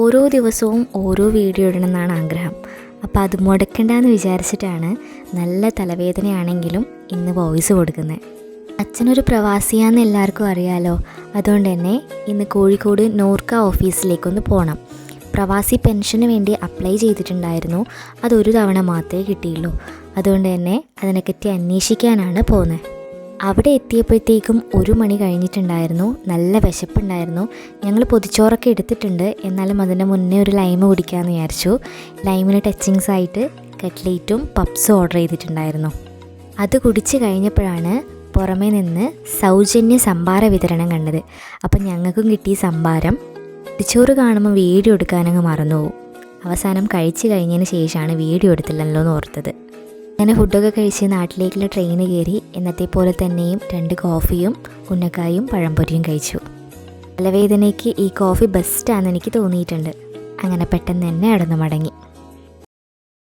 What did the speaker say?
ഓരോ ദിവസവും ഓരോ വീഡിയോ ഇടണമെന്നാണ് ആഗ്രഹം. അപ്പോൾ അത് മുടക്കണ്ടെന്ന് വിചാരിച്ചിട്ടാണ് നല്ല തലവേദനയാണെങ്കിലും ഇന്ന് വോയിസ് കൊടുക്കുന്നത്. അച്ഛനൊരു പ്രവാസിയാണെന്ന് എല്ലാവർക്കും അറിയാലോ. അതുകൊണ്ട് തന്നെ ഇന്ന് കോഴിക്കോട് നോർക്ക ഓഫീസിലേക്കൊന്ന് പോകണം. പ്രവാസി പെൻഷന് വേണ്ടി അപ്ലൈ ചെയ്തിട്ടുണ്ടായിരുന്നു. അതൊരു തവണ മാത്രമേ കിട്ടിയുള്ളൂ. അതുകൊണ്ട് തന്നെ അതിനെപ്പറ്റി അന്വേഷിക്കാനാണ് പോകുന്നത്. അവിടെ എത്തിയപ്പോഴത്തേക്കും 1 മണി കഴിഞ്ഞിട്ടുണ്ടായിരുന്നു. നല്ല വിശപ്പുണ്ടായിരുന്നു. ഞങ്ങൾ പൊതിച്ചോറൊക്കെ എടുത്തിട്ടുണ്ട്. എന്നാലും അതിൻ്റെ മുന്നേ ഒരു ലൈം കുടിക്കാമെന്ന് വിചാരിച്ചു. ലൈമിന് ടച്ചിങ്സ് ആയിട്ട് കട്ട്ലേറ്റും പപ്സും ഓർഡർ ചെയ്തിട്ടുണ്ടായിരുന്നു. അത് കുടിച്ച് കഴിഞ്ഞപ്പോഴാണ് പുറമേ നിന്ന് സൗജന്യ സംഭാര വിതരണം കണ്ടത്. അപ്പം ഞങ്ങൾക്കും കിട്ടി സംഭാരം. പൊതിച്ചോറ് കാണുമ്പോൾ വീഡിയോ എടുക്കാനങ്ങ് മറന്നുപോകും. അവസാനം കഴിച്ച് കഴിഞ്ഞതിന് ശേഷമാണ് വീഡിയോ എടുത്തില്ലല്ലോ എന്ന് ഓർത്തത്. അങ്ങനെ ഫുഡൊക്കെ കഴിച്ച് നാട്ടിലേക്കുള്ള ട്രെയിൻ കയറി. എന്നത്തെ പോലെ തന്നെയും 2 കോഫിയും ഉന്നക്കായും പഴംപൊരിയും കഴിച്ചു. തലവേദനയ്ക്ക് ഈ കോഫി ബെസ്റ്റാണെന്ന് എനിക്ക് തോന്നിയിട്ടുണ്ട്. അങ്ങനെ പെട്ടെന്ന് തന്നെ നടന്നു മടങ്ങി.